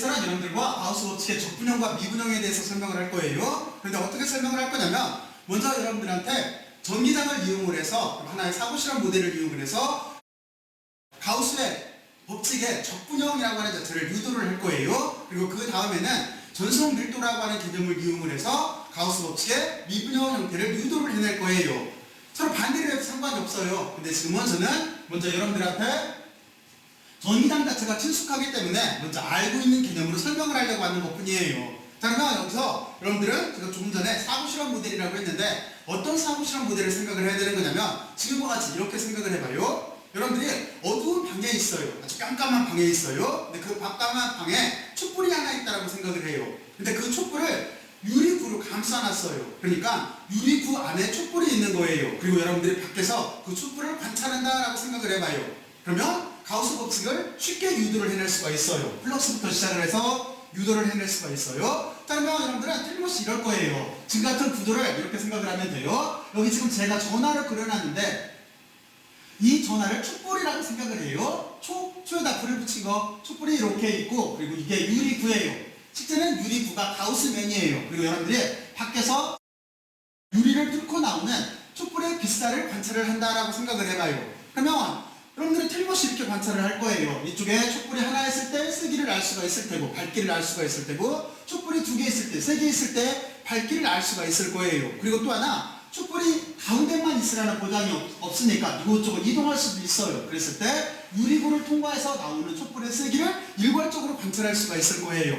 대해서는 여러분들과 가우스 법칙의 적분형과 미분형에 대해서 설명을 할 거예요. 그런데 어떻게 설명을 할 거냐면 먼저 여러분들한테 전기장을 이용을 해서 하나의 사고실험 모델을 이용을 해서 가우스의 법칙의 적분형이라고 하는 자체를 유도를 할 거예요. 그리고 그 다음에는 전속 밀도라고 하는 개념을 이용을 해서 가우스 법칙의 미분형 형태를 유도를 해낼 거예요. 서로 반대로 해도 상관이 없어요. 근데 지금은 저는 먼저 여러분들한테 전기장 자체가 친숙하기 때문에 먼저 알고 있는 개념으로 설명을 하려고 하는 것 뿐이에요. 자, 그러면 여기서 여러분들은 제가 조금 전에 사고실험 모델이라고 했는데 어떤 사고실험 모델을 생각을 해야 되는 거냐면 지금과 같이 이렇게 생각을 해봐요. 여러분들이 어두운 방에 있어요. 아주 깜깜한 방에 있어요. 근데 그 깜깜한 방에 촛불이 하나 있다고 생각을 해요. 근데 그 촛불을 유리구로 감싸놨어요. 그러니까 유리구 안에 촛불이 있는 거예요. 그리고 여러분들이 밖에서 그 촛불을 관찰한다라고 생각을 해봐요. 그러면 가우스 법칙을 쉽게 유도를 해낼 수가 있어요. 플럭스부터 시작을 해서 유도를 해낼 수가 있어요. 자, 그러면 여러분들은 틀림없이 이럴 거예요. 지금 같은 구도를 이렇게 생각을 하면 돼요. 여기 지금 제가 전화를 그려놨는데 이 전화를 촛불이라고 생각을 해요. 초에다 불을 붙인 거 촛불이 이렇게 있고 그리고 이게 유리구예요. 실제는 유리구가 가우스면이에요. 그리고 여러분들이 밖에서 유리를 뚫고 나오는 촛불의 빛살을 관찰을 한다라고 생각을 해봐요. 그러면 여러분들은 틀림없이 이렇게 관찰을 할 거예요. 이쪽에 촛불이 하나 있을 때 세기를 알 수가 있을 테고 밝기를 알 수가 있을 테고 촛불이 두 개 있을 때, 세 개 있을 때 밝기를 알 수가 있을 거예요. 그리고 또 하나 촛불이 가운데만 있으라는 보장이 없으니까 이곳저곳 이동할 수도 있어요. 그랬을 때 유리구를 통과해서 나오는 촛불의 세기를 일괄적으로 관찰할 수가 있을 거예요.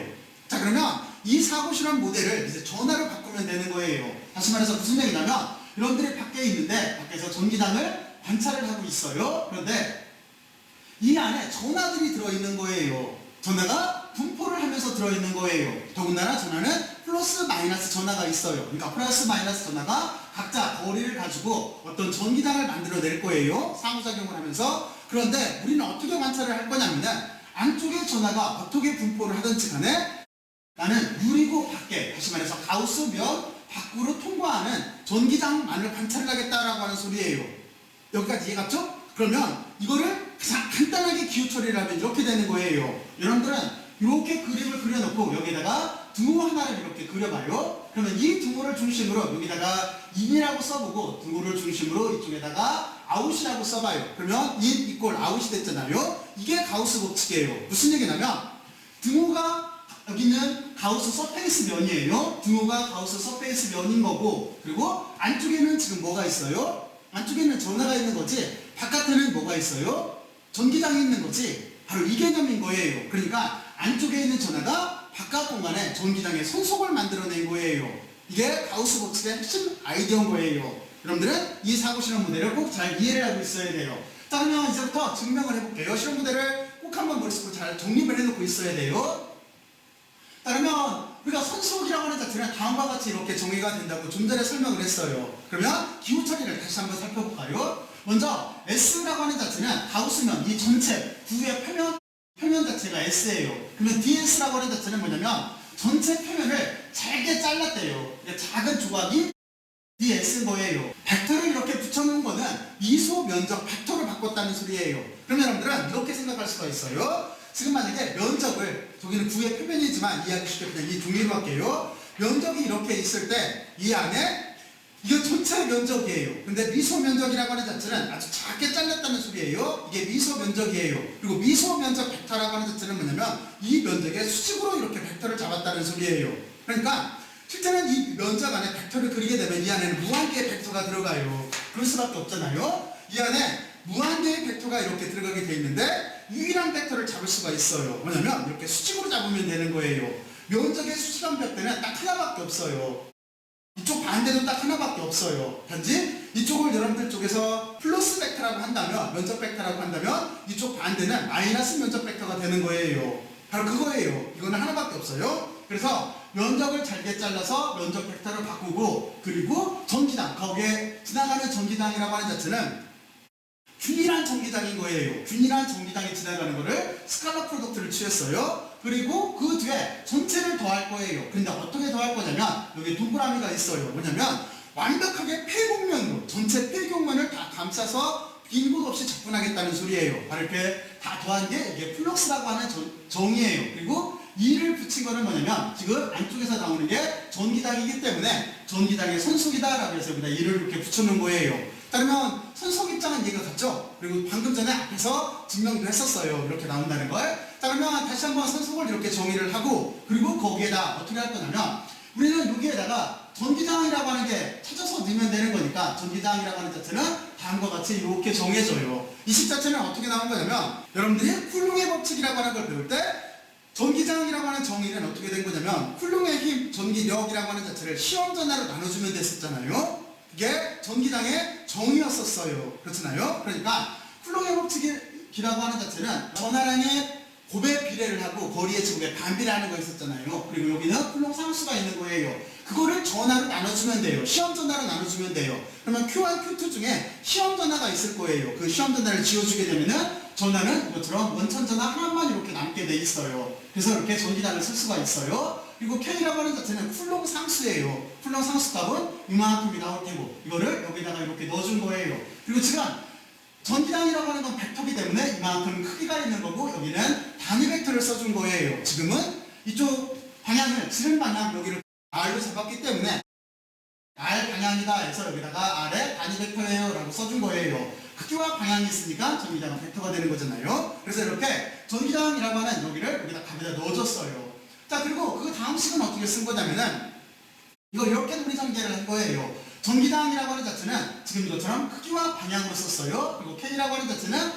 자, 그러면 이 사고실험 모델을 이제 전화로 바꾸면 되는 거예요. 다시 말해서 무슨 얘기냐면 여러분들이 밖에 있는데 밖에서 전기장을 관찰을 하고 있어요. 그런데 이 안에 전화들이 들어있는 거예요. 전화가 분포를 하면서 들어있는 거예요. 더군다나 전화는 플러스 마이너스 전화가 있어요. 그러니까 플러스 마이너스 전화가 각자 거리를 가지고 어떤 전기장을 만들어낼 거예요. 상호작용을 하면서. 그런데 우리는 어떻게 관찰을 할 거냐면은 안쪽의 전화가 어떻게 분포를 하든지 간에 나는 유리구 밖에, 다시 말해서 가우스면 밖으로 통과하는 전기장만을 관찰을 하겠다라고 하는 소리예요. 여기까지 이해갔죠? 그러면 이거를 가장 간단하게 기호 처리를 하면 이렇게 되는 거예요. 여러분들은 이렇게 그림을 그려놓고 여기다가 등호 하나를 이렇게 그려봐요. 그러면 이 등호를 중심으로 여기다가 인이라고 써보고 등호를 중심으로 이쪽에다가 아웃이라고 써봐요. 그러면 인 이꼴 아웃이 됐잖아요. 이게 가우스 법칙이에요. 무슨 얘기냐면 등호가 여기는 가우스 서페이스 면이에요. 등호가 가우스 서페이스 면인 거고 그리고 안쪽에는 지금 뭐가 있어요? 안쪽에는 전화가 있는 거지 바깥에는 뭐가 있어요? 전기장이 있는 거지. 바로 이 개념인 거예요. 그러니까 안쪽에 있는 전화가 바깥 공간에 전기장의 손속을 만들어낸 거예요. 이게 가우스 법칙의 핵심 아이디어인 거예요. 여러분들은 이 사고실험 모델을 꼭 잘 이해를 하고 있어야 돼요. 자, 그러면 이제부터 증명을 해볼게요. 실험 모델을 꼭 한번 머릿속으로 잘 정립을 해놓고 있어야 돼요. 자, 그러면 우리가 선수옥이라고 하는 자체는 다음과 같이 이렇게 정의가 된다고 좀 전에 설명을 했어요. 그러면 기호 처리를 다시 한번 살펴볼까요? 먼저 S라고 하는 자체는 가우스면 이 전체 구의 표면 자체가 S예요. 그러면 DS라고 하는 자체는 뭐냐면 전체 표면을 잘게 잘랐대요. 작은 조각이 DS인 거예요. 벡터를 이렇게 붙여놓은 거는 이소 면적 벡터를 바꿨다는 소리예요. 그러면 여러분들은 이렇게 생각할 수가 있어요. 지금 만약에 면적을, 저기는 구의 표면이지만 이해하기 쉽게 그냥 이 종이로 할게요. 면적이 이렇게 있을 때 이 안에 이게 전체 면적이에요. 근데 미소 면적이라고 하는 자체는 아주 작게 잘랐다는 소리예요. 이게 미소 면적이에요. 그리고 미소 면적 벡터라고 하는 자체는 뭐냐면 이 면적의 수직으로 이렇게 벡터를 잡았다는 소리예요. 그러니까 실제는 이 면적 안에 벡터를 그리게 되면 이 안에는 무한개의 벡터가 들어가요. 그럴 수밖에 없잖아요. 이 안에 무한개의 벡터가 이렇게 들어가게 돼 있는데 유일한 벡터를 잡을 수가 있어요. 뭐냐면 이렇게 수직으로 잡으면 되는 거예요. 면적의 수직한 벡터는 딱 하나밖에 없어요. 이쪽 반대도 딱 하나밖에 없어요. 단지 이쪽을 여러분들 쪽에서 플러스 벡터라고 한다면, 면적 벡터라고 한다면 이쪽 반대는 마이너스 면적 벡터가 되는 거예요. 바로 그거예요. 이거는 하나밖에 없어요. 그래서 면적을 잘게 잘라서 면적 벡터를 바꾸고 그리고 전기장, 거기에 지나가는 전기장이라고 하는 자체는 균일한 전기장인 거예요. 균일한 전기장이 지나가는 거를 스칼라 프로덕트를 취했어요. 그리고 그 뒤에 전체를 더할 거예요. 근데 어떻게 더할 거냐면 여기 동그라미가 있어요. 뭐냐면 완벽하게 폐곡면으로 전체 폐곡면을 다 감싸서 빈 곳 없이 접근하겠다는 소리예요. 바로 이렇게 다 더한 게 이게 플럭스라고 하는 정의예요. 그리고 2를 붙인 거는 뭐냐면 지금 안쪽에서 나오는 게 전기장이기 때문에 전기장의 선속이다라고 해서 여기다 2를 이렇게 붙여놓은 거예요. 그러면 선속 입장은 이해가 갔죠? 그리고 방금 전에 앞에서 증명도 했었어요. 이렇게 나온다는 걸. 자, 그러면 다시 한번 선속을 이렇게 정의를 하고 그리고 거기에다 어떻게 할 거냐면 우리는 여기에다가 전기장이라고 하는 게 찾아서 넣으면 되는 거니까 전기장이라고 하는 자체는 다음과 같이 이렇게 정해져요. 이 식 자체는 어떻게 나온 거냐면 여러분들이 쿨롱의 법칙이라고 하는 걸 배울 때 전기장이라고 하는 정의는 어떻게 된 거냐면 쿨롱의 힘, 전기력이라고 하는 자체를 시험 전화로 나눠주면 됐었잖아요. 그게 전기장의 정의였었어요. 그렇잖아요. 그러니까 쿨롱의 법칙이라고 하는 자체는 전하량의 곱의 비례를 하고 거리의 제곱의 반비례하는 거 있었잖아요. 그리고 여기는 쿨롱 상수가 있는 거예요. 그거를 전하로 나눠주면 돼요. 시험 전하로 나눠주면 돼요. 그러면 Q1, Q2 중에 시험 전하가 있을 거예요. 그 시험 전하를 지워주게 되면은 전하는 이것처럼 원천 전하 하나만 이렇게 남게 돼 있어요. 그래서 이렇게 전기장을 쓸 수가 있어요. 그리고 K라고 하는 자체는 쿨롱 상수예요. 쿨롱 상수 값은 이만큼이 나올 테고 이거를 여기다가 이렇게 넣어준 거예요. 그리고 지금 전기장이라고 하는 건 벡터이기 때문에 이만큼 크기가 있는 거고 여기는 단위 벡터를 써준 거예요. 지금은 이쪽 방향을 지름 방향 여기를 R로 잡았기 때문에 R 방향이다 해서 여기다가 R의 단위 벡터예요 라고 써준 거예요. 크기와 방향이 있으니까 전기장은 벡터가 되는 거잖아요. 그래서 이렇게 전기장이라고 하는 여기를 여기다 값에다 넣어줬어요. 자, 그리고 그 다음 식은 어떻게 쓴 거냐면은 이거 이렇게 우리 전개를 한 거예요. 전기장이라고 하는 자체는 지금 이것처럼 크기와 방향으로 썼어요. 그리고 K라고 하는 자체는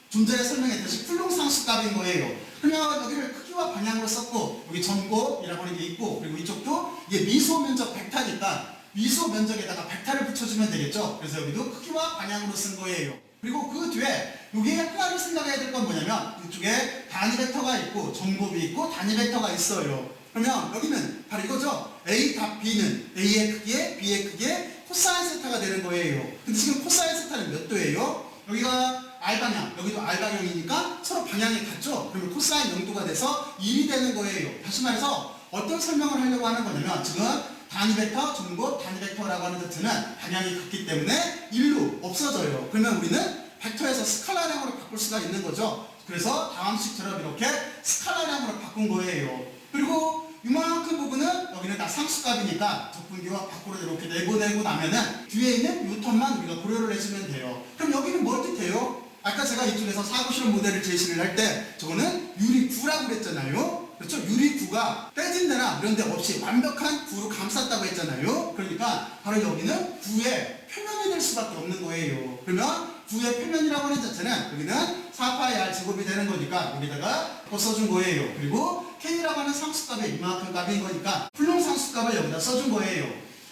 좀 전에 설명했듯이 쿨롱 상수 값인 거예요. 그러면 여기를 크기와 방향으로 썼고 여기 전곱이라고 하는 게 있고 그리고 이쪽도 이게 미소 면적 벡터니까 미소 면적에다가 벡터를 붙여주면 되겠죠. 그래서 여기도 크기와 방향으로 쓴 거예요. 그리고 그 뒤에 여기에 하나를 생각해야 될 건 뭐냐면 이쪽에 단위 벡터가 있고 전곱이 있고 단위 벡터가 있어요. 그러면 여기는 바로 이거죠. A 답 B는 A의 크기에 B의 크기에 코사인 세타가 되는 거예요. 근데 지금 코사인 세타는 몇 도예요? 여기가 R방향, 여기도 R방향이니까 서로 방향이 같죠? 그러면 코사인 0도가 돼서 1이 되는 거예요. 다시 말해서 어떤 설명을 하려고 하는 거냐면 지금 단위 벡터, 전곱, 단위 벡터라고 하는 자체는 방향이 같기 때문에 1로 없어져요. 그러면 우리는 벡터에서 스칼라량으로 바꿀 수가 있는 거죠. 그래서 다음 식처럼 이렇게 스칼라량으로 바꾼 거예요. 그리고 이만큼 부분은 여기는 다 상수값이니까 적분기와 밖으로 이렇게 내보내고 나면은 뒤에 있는 이 텀만 우리가 고려를 해주면 돼요. 그럼 여기는 뭘 뜻해요? 아까 제가 이쪽에서 사고실험 모델을 제시를 할 때 저거는 유리 9라고 그랬잖아요. 그렇죠? 유리 9가 빼진 데나 이런 데 없이 완벽한 9로 감쌌다고 했잖아요. 그러니까 바로 여기는 9의 표면이 될 수밖에 없는 거예요. 그러면 9의 표면이라고 하는 자체는 여기는 4파이 R 제곱이 되는 거니까 여기다가 또 써준 거예요. 그리고 K라고 하는 상수값이 이만큼 값인 거니까 쿨롱 상수값을 여기다 써준 거예요.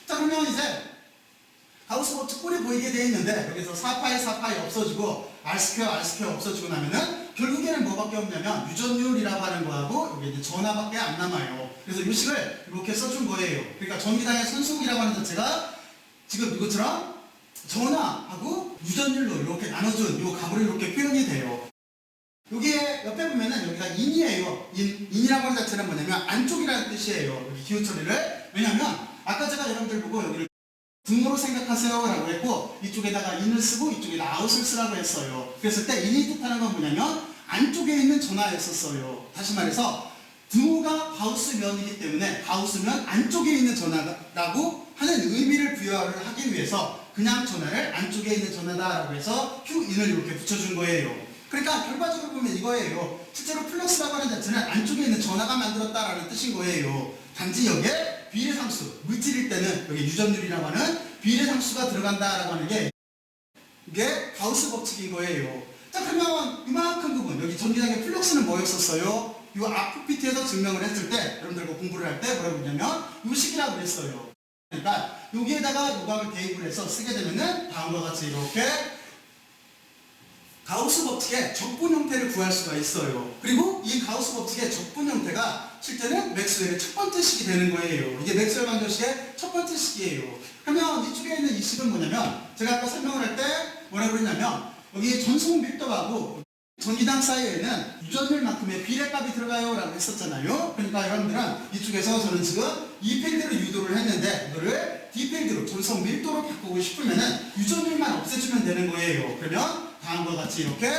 자, 그러면 이제 가우스 법칙 꼴이 보이게 되어 있는데 여기서 4파이 없어지고 R² 없어지고 나면은 결국에는 뭐밖에 없냐면 유전율이라고 하는 거하고 여기 이제 전하밖에 안 남아요. 그래서 이 식을 이렇게 써준 거예요. 그러니까 전기장의 선속이라고 하는 자체가 지금 이것처럼 전하하고 유전율로 이렇게 나눠준 이 값으로 이렇게 표현이 돼요. 여기에 옆에 보면은 여기가 인이에요. 인이라고 하는 자체는 뭐냐면 안쪽이라는 뜻이에요. 여기 기호 처리를. 왜냐면 아까 제가 여러분들 보고 여기를 등으로 생각하세요 라고 했고 이쪽에다가 인을 쓰고 이쪽에다 아웃을 쓰라고 했어요. 그랬을 때 인이 뜻하는 건 뭐냐면 안쪽에 있는 전하였었어요. 다시 말해서 등호가 가우스면이기 때문에 가우스면 안쪽에 있는 전하라고 하는 의미를 부여를 하기 위해서 그냥 전하를 안쪽에 있는 전하다라고 해서 Q인을 이렇게 붙여준 거예요. 그러니까 결과적으로 보면 이거예요. 실제로 플러스라고 하는 자체는 안쪽에 있는 전하가 만들었다라는 뜻인 거예요. 단지 여기에 비례상수, 물질일 때는 여기 유전율이라고 하는 비례상수가 들어간다라고 하는 게 이게 가우스 법칙인 거예요. 자, 그러면 이만큼 부분, 여기 전기장의 플럭스는 뭐였었어요? 이 앞 PPT에서 증명을 했을 때 여러분들과 공부를 할 때 뭐라고 했냐면 이 식이라고 그랬어요. 그러니까 여기에다가 요각을 대입을 해서 쓰게 되면은 다음과 같이 이렇게 가우스 법칙의 적분 형태를 구할 수가 있어요. 그리고 이 가우스 법칙의 적분 형태가 실제는 맥스웰의 첫 번째 식이 되는 거예요. 이게 맥스웰 방정식의 첫 번째 식이에요. 그러면 이쪽에 있는 이 식은 뭐냐면 제가 아까 설명을 할 때 뭐라고 그랬냐면 여기 전송 밀도하고 전기장 사이에는 유전율만큼의 비례값이 들어가요 라고 했었잖아요. 그러니까 여러분들은 이쪽에서 저는 지금 이 필드로 유도를 했는데 이거를 D 필드로 전송 밀도로 바꾸고 싶으면은 유전율만 없애주면 되는 거예요. 그러면 다음과 같이 이렇게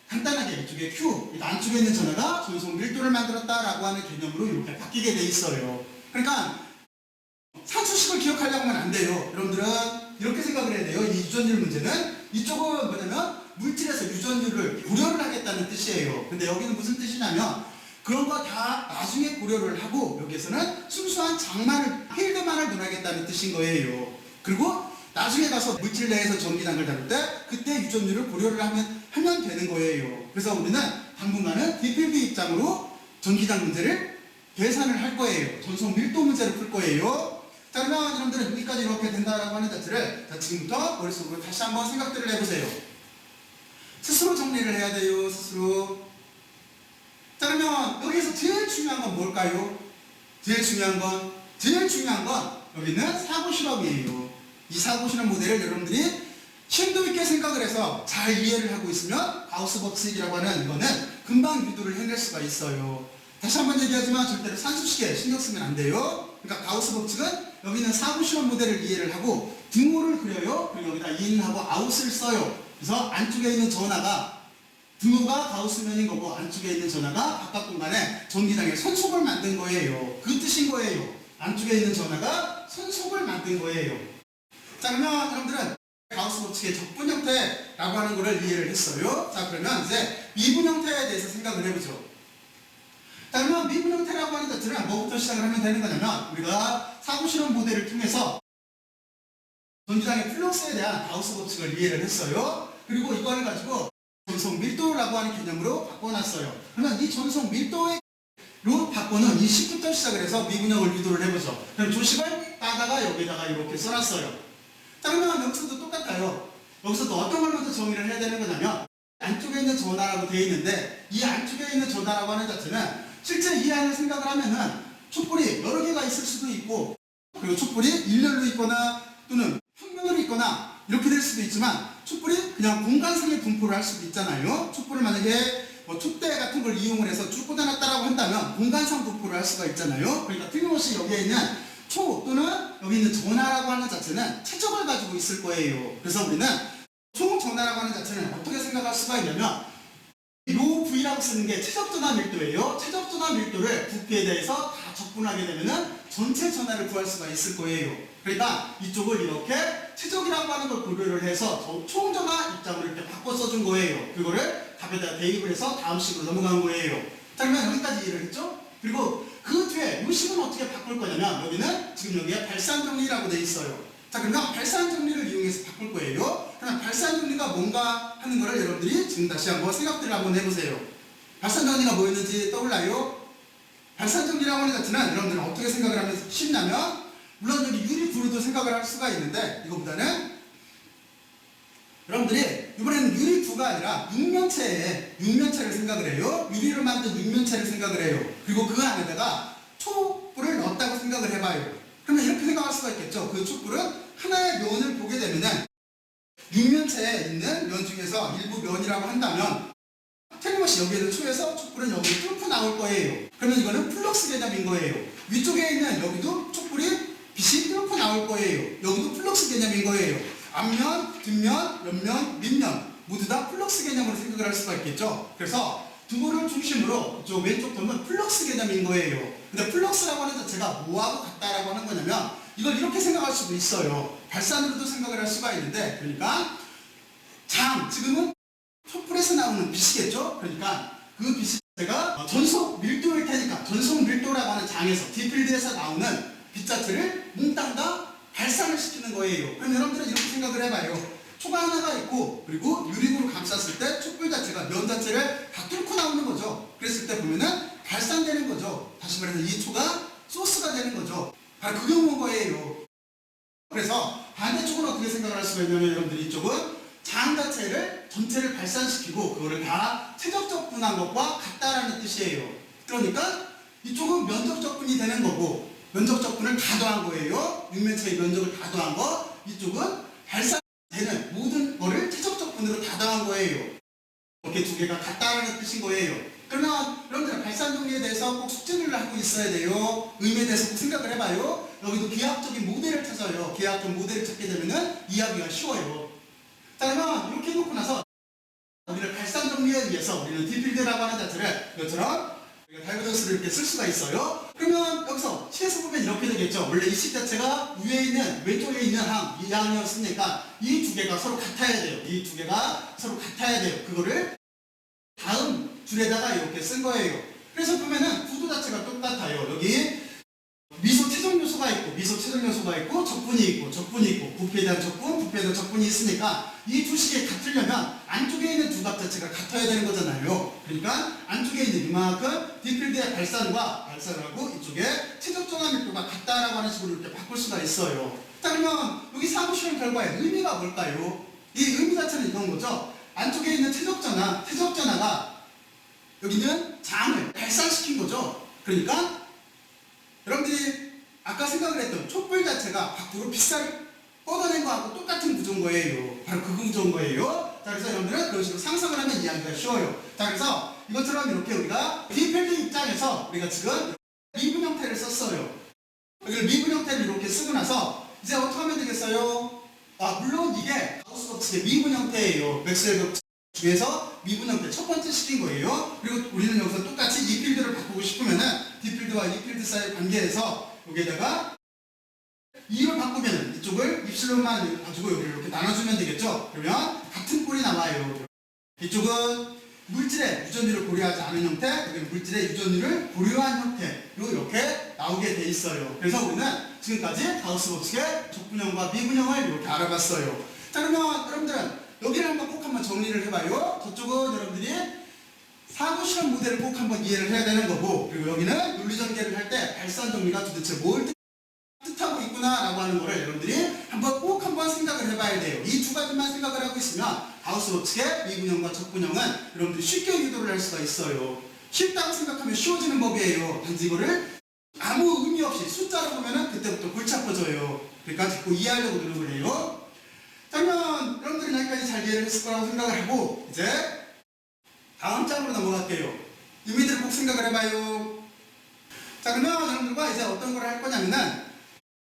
간단하게 이쪽에 Q, 안쪽에 있는 전하가 전송 밀도를 만들었다라고 하는 개념으로 이렇게 바뀌게 돼 있어요. 그러니까 산수식을 기억하려고 하면 안 돼요. 여러분들은 이렇게 생각을 해야 돼요. 이 유전율 문제는 이쪽은 뭐냐면 물질에서 유전율을 고려를 하겠다는 뜻이에요. 근데 여기는 무슨 뜻이냐면 그런 거 다 나중에 고려를 하고 여기에서는 순수한 장만을 필드만을 논하겠다는 뜻인 거예요. 그리고 나중에 가서 물질 내에서 전기장을 다룰 때 그때 유전율을 고려를 하면 되는 거예요. 그래서 우리는 당분간은 DPD 입장으로 전기장 문제를 계산을 할 거예요. 전송 밀도 문제를 풀 거예요. 자, 그러면 여러분들은 여기까지 이렇게 된다라고 하는 자체를 자, 지금부터 머릿속으로 다시 한번 생각들을 해보세요. 스스로 정리를 해야 돼요. 스스로. 자, 그러면 여기서 제일 중요한 건 뭘까요? 제일 중요한 건 여기는 사고 실험이에요. 이 사고 실험 모델을 여러분들이 심도 있게 생각을 해서 잘 이해를 하고 있으면 가우스 법칙이라고 하는 이거는 금방 유도를 해낼 수가 있어요. 다시 한번 얘기하지만 절대로 산수식에 신경 쓰면 안 돼요. 그러니까 가우스 법칙은 여기는 사고 실험 모델을 이해를 하고 등호를 그려요. 그리고 여기다 인하고 아웃을 써요. 그래서 안쪽에 있는 전하가 등호가 가우스면인 거고 안쪽에 있는 전하가 바깥 공간에 전기장에 선속을 만든 거예요. 그 뜻인 거예요. 안쪽에 있는 전하가 선속을 만든 거예요. 자, 그러면 여러분들은 가우스 법칙의 적분 형태라고 하는 거를 이해를 했어요. 자, 그러면 이제 미분 형태에 대해서 생각을 해보죠. 자, 그러면 미분 형태라고 하는 자체는 뭐부터 시작을 하면 되는 거냐면 우리가 사고 실험 모델을 통해서 전기장의 플럭스에 대한 가우스 법칙을 이해를 했어요. 그리고 이거를 가지고 전송 밀도라고 하는 개념으로 바꿔놨어요. 그러면 이 전송 밀도로 바꾸는 이 식부터 시작을 해서 미분형을 유도를 해보죠. 그럼 조식을 따다가 여기다가 이렇게 써놨어요. 자, 그러면 여기서도 똑같아요. 여기서도 어떤 걸 먼저 정의를 해야 되는 거냐면 안쪽에 있는 전하라고 되어 있는데 이 안쪽에 있는 전하라고 하는 자체는 실제 이 안을 생각을 하면은 촛불이 여러 개가 있을 수도 있고 그리고 촛불이 일렬로 있거나 또는 평면으로 있거나 이렇게 될 수도 있지만 촛불이 그냥 공간상의 분포를 할 수도 있잖아요. 촛불을 만약에 뭐 촛대 같은 걸 이용을 해서 쭉 꽂아놨다라고 한다면 공간상 분포를 할 수가 있잖아요. 그러니까 틀림없이 여기에 있는 초 또는 여기 있는 전하라고 하는 자체는 최적을 가지고 있을 거예요. 그래서 우리는 초전하라고 하는 자체는 어떻게 생각할 수가 있냐면 요 V라고 쓰는 게 최적전하 밀도예요. 최적전하 밀도를 부피에 대해서 다 적분하게 되면은 전체 전하를 구할 수가 있을 거예요. 그러니까 이쪽을 이렇게 최적이라고 하는 걸 고려를 해서 총전하 입장으로 이렇게 바꿔 써준 거예요. 그거를 답에다 대입을 해서 다음 식으로 넘어간 거예요. 자, 그러면 여기까지 이해를 했죠? 그리고 그 뒤에 이 식은 어떻게 바꿀 거냐면 여기는 지금 여기에 발산 정리라고 돼 있어요. 자, 그러면 발산 정리를 이용해서 바꿀 거예요. 그러면 발산 정리가 뭔가 하는 거를 여러분들이 지금 다시 한번 생각들을 한번 해보세요. 발산 정리가 뭐였는지 떠올라요? 발산 정리라고 하는 자체는 여러분들은 어떻게 생각을 하면 쉽냐면 물론 여기 유리구로도 생각을 할 수가 있는데 이거보다는 여러분들이 이번에는 유리구가 아니라 육면체를 생각을 해요. 유리로 만든 육면체를 생각을 해요. 그리고 그 안에다가 촛불을 넣었다고 생각을 해봐요. 그러면 이렇게 생각할 수가 있겠죠. 그 촛불은 하나의 면을 보게 되면은 육면체에 있는 면 중에서 일부 면이라고 한다면 틀림없이 여기에는 초에서 촛불은 여기 뚫고 나올 거예요. 그러면 이거는 플럭스 개념인 거예요. 위쪽에 있는 여기도 촛불이 빛이 뚫고 나올 거예요. 여기도 플럭스 개념인 거예요. 앞면, 뒷면, 옆면, 밑면 모두 다 플럭스 개념으로 생각을 할 수가 있겠죠. 그래서 두부를 중심으로 저 왼쪽 덤은 플럭스 개념인 거예요. 근데 플럭스라고 하는 자체가 뭐하고 같다라고 하는 거냐면 이걸 이렇게 생각할 수도 있어요. 발산으로도 생각을 할 수가 있는데 그러니까 지금은 촛불에서 나오는 빛이겠죠. 그러니까 그 빛이 제가 전속 밀도일 테니까 전속 밀도라고 하는 장에서 디필드에서 나오는 빛 자체를 몽땅 다 발산을 시키는 거예요. 그럼 여러분들은 이렇게 생각을 해봐요. 초가 하나가 있고 그리고 유리구로 감쌌을 때 촛불 자체가 면 자체를 다 뚫고 나오는 거죠. 그랬을 때 보면은 발산되는 거죠. 다시 말해서 이 초가 소스가 되는 거죠. 바로 그 경우인 거예요. 그래서 반대쪽으로 어떻게 생각을 할 수가 있냐면 여러분들이 이쪽은 장 자체를 전체를 발산시키고 그거를 다 최적 적분한 것과 같다라는 뜻이에요. 그러니까 이쪽은 면적 적분이 되는 거고 면적 적분을 다 더한 거예요. 육면체의 면적을 다 더한 거. 이쪽은 발산되는 모든 거를 최적 적분으로 다 더한 거예요. 이렇게 두 개가 같다라는 뜻인 거예요. 그러면 여러분들 발산 정리에 대해서 꼭 숙제를 하고 있어야 돼요. 의미에 대해서 꼭 생각을 해봐요. 여기도 기하학적인 모델을 찾아요. 기하학적 모델을 찾게 되면은 이해하기가 쉬워요. 자, 그러면 이렇게 해놓고 나서 우리를 발산 정리에 의해서 우리는 D필드라고 하는 자체를 이것처럼 다이버전스를 이렇게 쓸 수가 있어요. 그러면 여기서 시에서 보면 이렇게 되겠죠. 원래 이 식 자체가 위에 있는 왼쪽에 있는 항, 이 항이었으니까 이 두 개가 서로 같아야 돼요. 이 두 개가 서로 같아야 돼요. 그거를 다음 줄에다가 이렇게 쓴 거예요. 그래서 보면은 구도 자체가 똑같아요. 여기 미소 최종 요소가 있고, 미소 최종 요소가 있고, 적분이 있고, 적분이 있고, 부피에 대한 적분, 부피에 대한 적분이 있으니까 이 두 식이 같으려면 안쪽에 있는 두 값 자체가 같아야 되는 거잖아요. 그러니까 안쪽에 있는 이만큼 D필드의 발산하고 이쪽에 최적 전압밀도가 같다라고 하는 식으로 이렇게 바꿀 수가 있어요. 자, 그러면 여기 사고 실험 결과의 의미가 뭘까요? 이 의미 자체는 이런 거죠. 안쪽에 있는 최적 전하가 여기는 장을 발산시킨 거죠. 그러니까 여러분들이 아까 생각을 했던 촛불 자체가 밖으로 빗살을 뻗어낸 거하고 똑같은 구조인 거예요. 바로 그 구조인 거예요. 자, 그래서 여러분들은 그런 식으로 상상을 하면 이해하기가 쉬워요. 자, 그래서 이것처럼 이렇게 우리가 D필드 입장에서 우리가 지금 미분 형태를 썼어요. 여기를 미분 형태를 이렇게 쓰고 나서 이제 어떻게 하면 되겠어요? 물론 이게 가우스 법칙의 미분 형태예요. 맥스웰 법칙 중에서 미분 형태 첫 번째 식인 거예요. 그리고 우리는 여기서 똑같이 이 필드를 바꾸고 싶으면은 D필드와 이 필드 사이의 관계에서 여기에다가 2를 바꾸면 이쪽을 입실론만 가지고 여기를 이렇게 나눠주면 되겠죠. 그러면 같은 꼴이 나와요. 이쪽은 물질의 유전율을 고려하지 않은 형태, 여기는 물질의 유전율을 고려한 형태로 이렇게 나오게 돼 있어요. 그래서 우리는 지금까지 가우스 법칙의 적분형과 미분형을 이렇게 알아봤어요. 자, 그러면 여러분들은 여기를 한번 정리를 해봐요. 저쪽은 여러분들이 사고 실험 모델을 꼭 한번 이해를 해야 되는 거고, 그리고 여기는 논리전개를 할 때 발산 정리가 도대체 뭘 뜻하고 있구나 라고 하는 거를 여러분들이 꼭 한번 생각을 해봐야 돼요. 이 두 가지만 생각을 하고 있으면 가우스 법칙의 미분형과 적분형은 여러분들이 쉽게 유도를 할 수가 있어요. 쉽다고 생각하면 쉬워지는 법이에요. 단지 이거를 아무 의미 없이 숫자로 보면은 그때부터 골치 아파져요. 그러니까 자꾸 이해하려고 노력을 해요. 자, 그러면 여러분들이 여기까지 잘 이해를 했을 거라고 생각을 하고 이제 다음 장으로 넘어갈게요. 의미들을 꼭 생각을 해봐요. 자, 그러면 여러분들과 이제 어떤 걸 할 거냐면은 한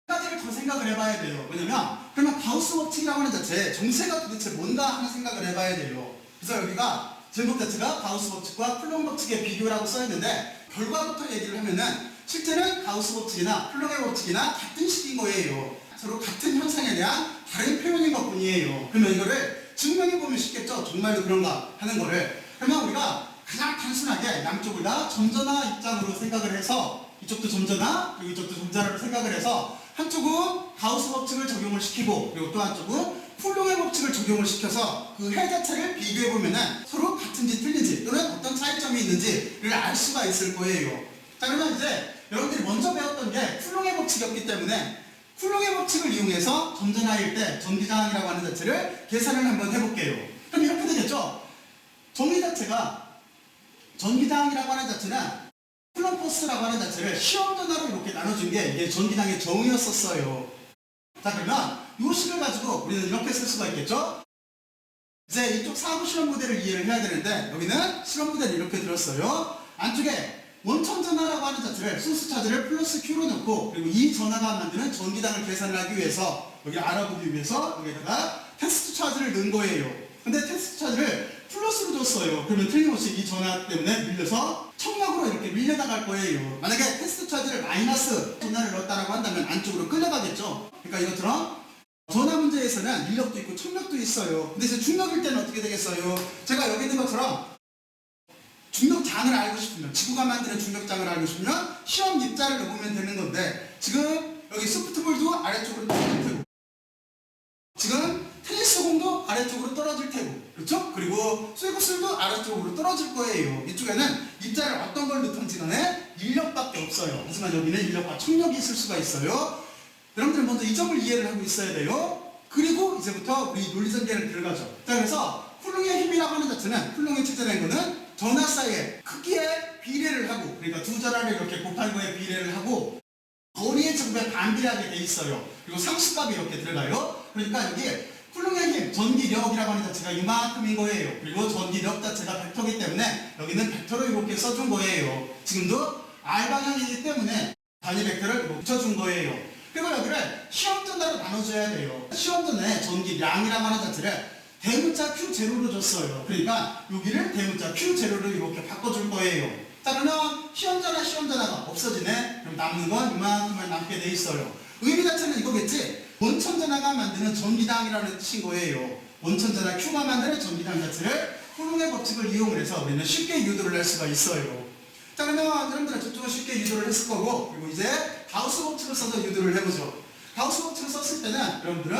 가지를 더 생각을 해봐야 돼요. 왜냐면 그러면 가우스 법칙이라고 하는 자체 정체가 도대체 뭔가 하는 생각을 해봐야 돼요. 그래서 여기가 제목 자체가 가우스 법칙과 플롱 법칙의 비교라고 써있는데 결과부터 얘기를 하면은 실제는 가우스 법칙이나 플롱의 법칙이나 같은 식인 거예요. 서로 같은 현상에 대한 다른 표현인 것 뿐이에요. 그러면 이거를 증명해보면 쉽겠죠? 정말로 그런가 하는 거를. 그러면 우리가 가장 단순하게 양쪽을 다 점전화 입장으로 생각을 해서 이쪽도 점전화 그리고 이쪽도 점전화로 생각을 해서 한쪽은 가우스 법칙을 적용을 시키고 그리고 또 한쪽은 플롱의 법칙을 적용을 시켜서 그 해 자체를 비교해보면 서로 같은지 틀린지 또는 어떤 차이점이 있는지를 알 수가 있을 거예요. 자, 그러면 이제 여러분들이 먼저 배웠던 게 플롱의 법칙이었기 때문에 플롱의 법칙을 이용해서 점전화일 때 전기장이라고 하는 자체를 계산을 한번 해볼게요. 그럼 이렇게 되겠죠? 정의 자체가 전기장이라고 하는 자체는 플럼포스라고 하는 자체를 시험 전화로 이렇게 나눠준 게 이게 전기장의 정의였었어요. 자, 그러면 이 식을 가지고 우리는 이렇게 쓸 수가 있겠죠? 이제 이쪽 사고 실험 모델을 이해를 해야 되는데 여기는 실험 모델을 이렇게 들었어요. 안쪽에 원천 전화라고 하는 자체를 소스 차지를 플러스 Q로 넣고 그리고 이 전화가 만드는 전기장을 계산을 하기 위해서 여기 알아보기 위해서 여기다가 테스트 차지를 넣은 거예요. 근데 테스트 차지를 플러스로 줬어요. 그러면 틀림없이 이 전화 때문에 밀려서 청력으로 이렇게 밀려나갈 거예요. 만약에 테스트 차지를 마이너스 전화를 넣었다라고 한다면 안쪽으로 끌려가겠죠. 그러니까 이것처럼 전화 문제에서는 인력도 있고 청력도 있어요. 근데 이제 중력일 때는 어떻게 되겠어요? 제가 여기 있는 것처럼 중력장을 알고 싶으면 지구가 만드는 중력장을 알고 싶으면 시험 입자를 넣으면 되는 건데 지금 여기 소프트볼도 아래쪽으로 떨어질 테고 지금 테니스 공도 아래쪽으로 떨어질 테고 그렇죠? 그리고 쇠구슬도 아래쪽으로 떨어질 거예요. 이쪽에는 입자를 어떤 걸 넣든지 간에 인력밖에 없어요. 하지만 여기는 인력과 청력이 있을 수가 있어요. 여러분들 먼저 이 점을 이해를 하고 있어야 돼요. 그리고 이제부터 우리 논리전개를 들어가죠. 자, 그래서 쿨롱의 힘이라고 하는 자체는 쿨롱이 측정된 거는 전하 사이의 크기에 비례를 하고 그러니까 두 전하를 이렇게 곱한 거에 비례를 하고 거리의 제곱에 반비례하게 돼 있어요. 그리고 상수값이 이렇게 들어가요. 그러니까 여기 쿨롱의 힘, 전기력이라고 하는 자체가 이만큼인 거예요. 그리고 전기력 자체가 벡터이기 때문에 여기는 벡터로 이렇게 써준 거예요. 지금도 R방향이기 때문에 단위 벡터를 붙여준 거예요. 그리고 여기를 시험 전화로 나눠줘야 돼요. 시험 전에 전기량이라고 하는 자체를 대문자 Q0로 줬어요. 그러니까 여기를 대문자 Q0로 이렇게 바꿔줄 거예요. 자, 그러면 시험전화가 없어지네. 그럼 남는 건 이만큼만 남게 돼 있어요. 의미 자체는 이거겠지. 원천전화가 만드는 전기당이라는 뜻인 거예요. 원천전화 Q가 만드는 전기당 자체를 쿨롱의 법칙을 이용을 해서 우리는 쉽게 유도를 할 수가 있어요. 자, 그러면 여러분들은 저쪽은 쉽게 유도를 했을 거고, 그리고 이제 가우스 법칙을 써서 유도를 해보죠. 가우스 법칙을 썼을 때는 여러분들은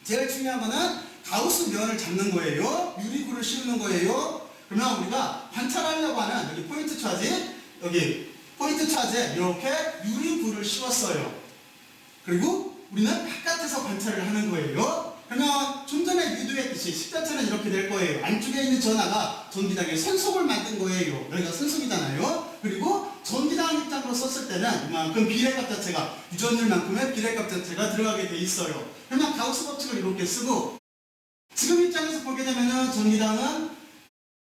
제일 중요한 거는 가우스 면을 잡는 거예요. 유리구를 씌우는 거예요. 그러면 우리가 관찰하려고 하는 여기 포인트 차지, 여기 포인트 차지에 이렇게 유리구를 씌웠어요. 그리고 우리는 바깥에서 관찰을 하는 거예요. 그러면 좀 전에 유도했듯이 식자체는 이렇게 될 거예요. 안쪽에 있는 전하가 전기당의 선속을 만든 거예요. 여기가 선속이잖아요. 그리고 전기당 입장으로 썼을 때는 이만큼 비례값 자체가 유전율만큼의 비례값 자체가 들어가게 돼 있어요. 그러면 가우스 법칙을 이렇게 쓰고, 지금 입장에서 보게 되면은 전기당은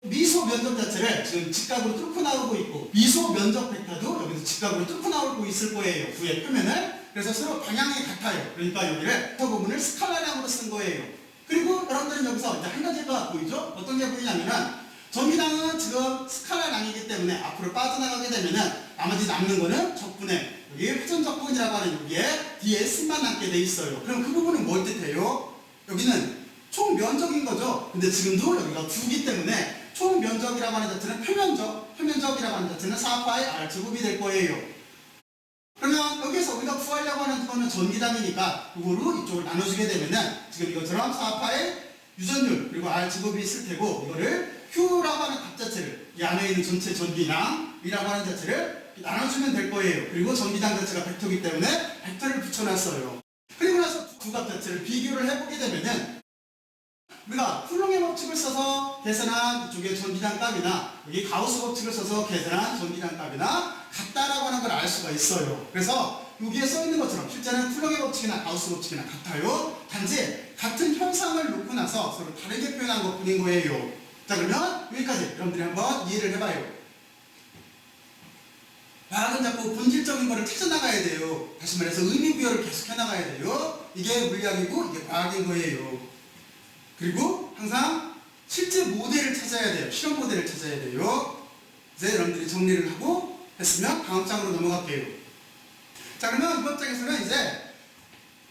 미소 면적 자체를 지금 직각으로 뚫고 나오고 있고, 미소 면적 벡터도 여기서 직각으로 뚫고 나오고 있을 거예요. 구의 표면을. 그래서 서로 방향이 같아요. 그러니까 여기를 저 부분을 스칼라량으로 쓴 거예요. 그리고 여러분들은 여기서 이제 한 가지가 보이죠? 어떤 게 보이냐면은 전기당은 지금 스칼라량이기 때문에 앞으로 빠져나가게 되면은 나머지 남는 거는 적분에 여기 회전적분이라고 하는 여기에 ds만 남게 돼 있어요. 그럼 그 부분은 뭘 뜻해요? 여기는 총 면적인 거죠. 근데 지금도 여기가 2기 때문에 총 면적이라고 하는 자체는 표면적이라고 하는 자체는 4파이 r제곱이 될 거예요. 그러면 여기서 우리가 구하려고 하는 거는 전기당이니까 이거로 이쪽을 나눠주게 되면은 지금 이것처럼 4파의 유전율 그리고 r제곱이 있을 테고, 이거를 Q라고 하는 값 자체를 이 안에 있는 전체 전기량이라고 하는 자체를 나눠주면 될 거예요. 그리고 전기당 자체가 벡터이기 때문에 벡터를 붙여놨어요. 그리고 나서 두 값 자체를 비교를 해보게 되면은 우리가 쿨롱의 법칙을 써서 계산한 이쪽의 전기당 값이나 여기 가우스 법칙을 써서 계산한 전기당 값이나 같다라고 하는 걸 알 수가 있어요. 그래서 여기에 써 있는 것처럼 실제는 쿨롱의 법칙이나 가우스 법칙이나 같아요. 단지 같은 현상을 놓고 나서 서로 다르게 표현한 것 뿐인 거예요. 자, 그러면 여기까지 여러분들이 한번 이해를 해봐요. 과학은 자꾸 본질적인 거를 찾아나가야 돼요. 다시 말해서 의미부여를 계속 해나가야 돼요. 이게 물리학이고 이게 과학인 거예요. 그리고 항상 실제 모델을 찾아야 돼요. 실험 모델을 찾아야 돼요. 이제 여러분들이 정리를 하고 했으면 다음 장으로 넘어갈게요. 자, 그러면 이번 장에서는 이제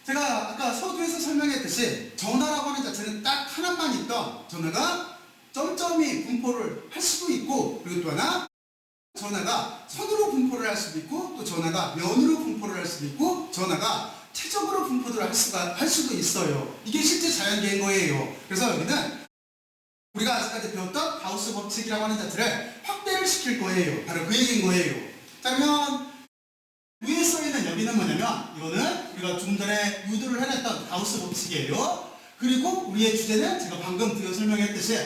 제가 아까 서두에서 설명했듯이 전하라고 하는 자체는 딱 하나만 있던 전하가 점점이 분포를 할 수도 있고, 그리고 또 하나 전하가 선으로 분포를 할 수도 있고, 또 전하가 면으로 분포를 할 수도 있고, 전하가 최적으로 분포를 할 수도 있어요. 이게 실제 자연계인 거예요. 그래서 여기는 우리가 아직까지 배웠던 가우스 법칙이라고 하는 자체를 확대를 시킬 거예요. 바로 그 얘기인 거예요. 자, 그러면 위에 써있는 여기는 뭐냐면 이거는 우리가 좀 전에 유도를 해냈던 가우스 법칙이에요. 그리고 우리의 주제는 제가 방금 드려 설명했듯이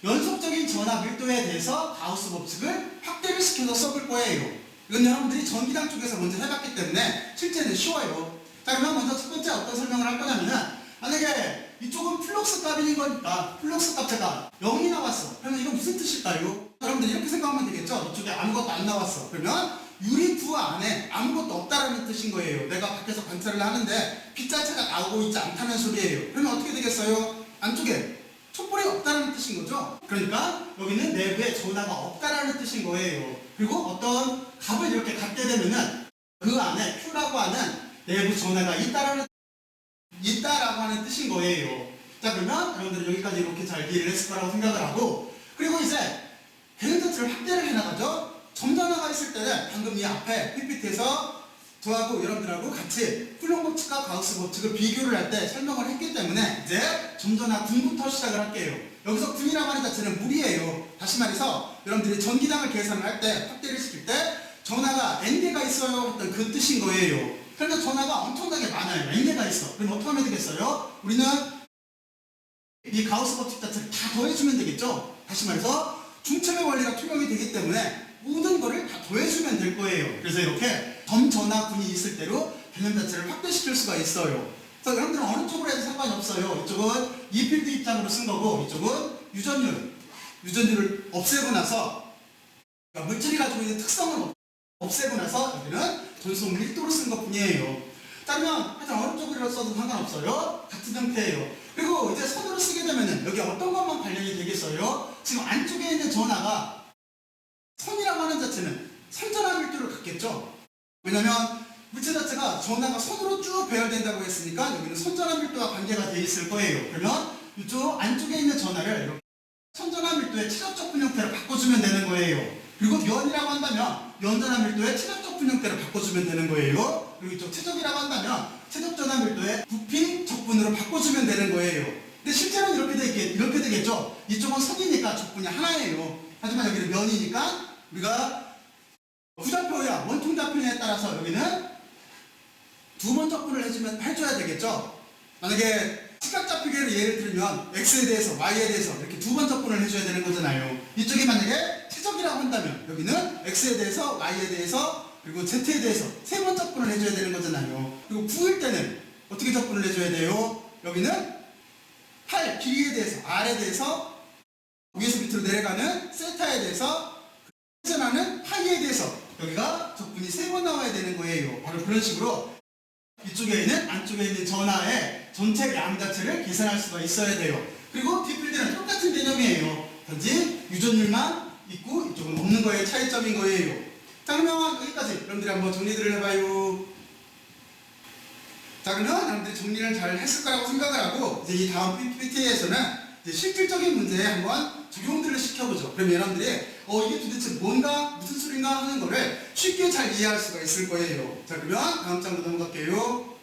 연속적인 전하 밀도에 대해서 가우스 법칙을 확대를 시켜서 써볼 거예요. 이건 여러분들이 전기당 쪽에서 먼저 해봤기 때문에 실제는 쉬워요. 자, 그러면 먼저 첫 번째 어떤 설명을 할 거냐면은, 만약에 이쪽은 플럭스 값인 거니까 플럭스 값자가 0이 나왔어. 그러면 이거 무슨 뜻일까요? 여러분들 이렇게 생각하면 되겠죠? 이쪽에 아무것도 안 나왔어. 그러면 유리구 안에 아무것도 없다라는 뜻인 거예요. 내가 밖에서 관찰을 하는데 빛 자체가 나오고 있지 않다는 소리예요. 그러면 어떻게 되겠어요? 안쪽에 촛불이 없다는 뜻인 거죠? 그러니까 여기는 내부에 전하가 없다라는 뜻인 거예요. 그리고 어떤 값을 이렇게 갖게 되면은 그 안에 Q라고 하는 내부 전하가 있다라고 하는 뜻인 거예요. 자, 그러면 여러분들 여기까지 이렇게 잘 이해를 했을 거라고 생각을 하고, 그리고 이제 개념 자체를 확대를 해나가죠. 점전화가 있을 때는 방금 이 앞에 PPT에서 저하고 여러분들하고 같이 쿨롱 법칙과 가우스 법칙을 비교를 할 때 설명을 했기 때문에 이제 점전화 군부터 시작을 할게요. 여기서 군이라고 하는 자체는 물이에요. 다시 말해서 여러분들이 전기당을 계산을 할 때 확대를 시킬 때 전하가 n개가 있어요 했던 그 뜻인 거예요. 그러니까 전하가 엄청나게 많아요. n개가 있어. 그럼 어떻게 하면 되겠어요? 우리는 이 가우스 법칙 자체를 다 더해주면 되겠죠? 다시 말해서 중첩의 원리가 투명이 되기 때문에 모든 거를 다 더해주면 될 거예요. 그래서 이렇게 점전하 군이 있을 대로 개념 자체를 확대시킬 수가 있어요. 그래서 여러분들은 어느 쪽으로 해도 상관이 없어요. 이쪽은 E필드 입장으로 쓴 거고, 이쪽은 유전율을 없애고 나서, 그러니까 물질이 가지고 있는 특성을 없애고 나서 여기는 전속 밀도로 쓴 것 뿐이에요. 자, 그러면 하여튼 어느 쪽으로 써도 상관없어요. 같은 형태예요. 그리고 이제 손으로 쓰게 되면은 여기 어떤 것만 관련이 되겠어요? 지금 안쪽에 있는 전하가 선이라고 하는 자체는 선전한 밀도를 갖겠죠. 왜냐면 물체 자체가 전하가 선으로 쭉 배열된다고 했으니까 여기는 선전한 밀도와 관계가 되어 있을 거예요. 그러면 이쪽 안쪽에 있는 전하를 이렇게 선전한 밀도의 최접적 분형태로 바꿔주면 되는 거예요. 그리고 면이라고 한다면 면전한 밀도의 최접적 분형태로 바꿔주면 되는 거예요. 그리고 이쪽 최접이라고 한다면 최접전한 밀도의 부피 적분으로 바꿔주면 되는 거예요. 근데 실제로는 이렇게 되겠죠. 이쪽은 선이니까 적분이 하나예요. 하지만 여기는 면이니까 우리가 부좌표야 원통좌표에 따라서 여기는 두 번 적분을 해줘야 되겠죠. 만약에 시각좌표계를 예를 들면 x에 대해서 y에 대해서 이렇게 두 번 적분을 해줘야 되는 거잖아요. 이쪽이 만약에 최적이라고 한다면 여기는 x에 대해서 y에 대해서 그리고 z에 대해서 세 번 적분을 해줘야 되는 거잖아요. 그리고 9일 때는 어떻게 적분을 해줘야 돼요? 여기는 8 길이에 대해서 r에 대해서 위에서 밑으로 내려가는 세타에 대해서 회전하는 파이에 대해서 여기가 적분이 세 번 나와야 되는 거예요. 바로 그런 식으로 이쪽에 있는 안쪽에 있는 전하의 전체 양 자체를 계산할 수가 있어야 돼요. 그리고 뒷필드는 똑같은 개념이에요. 단지 유전율만 있고 이쪽은 없는 거의 차이점인 거예요. 자, 그러면 여기까지 여러분들이 한번 정리들을 해봐요. 자, 그러면 여러분들이 정리를 잘 했을 거라고 생각을 하고 이제 이 다음 PPT에서는 이제 실질적인 문제에 한번 적용들을 시켜보죠. 그럼 여러분들이 이게 도대체 뭔가 무슨 소린가 하는 거를 쉽게 잘 이해할 수가 있을 거예요. 자, 그러면 다음 장으로 넘어갈게요.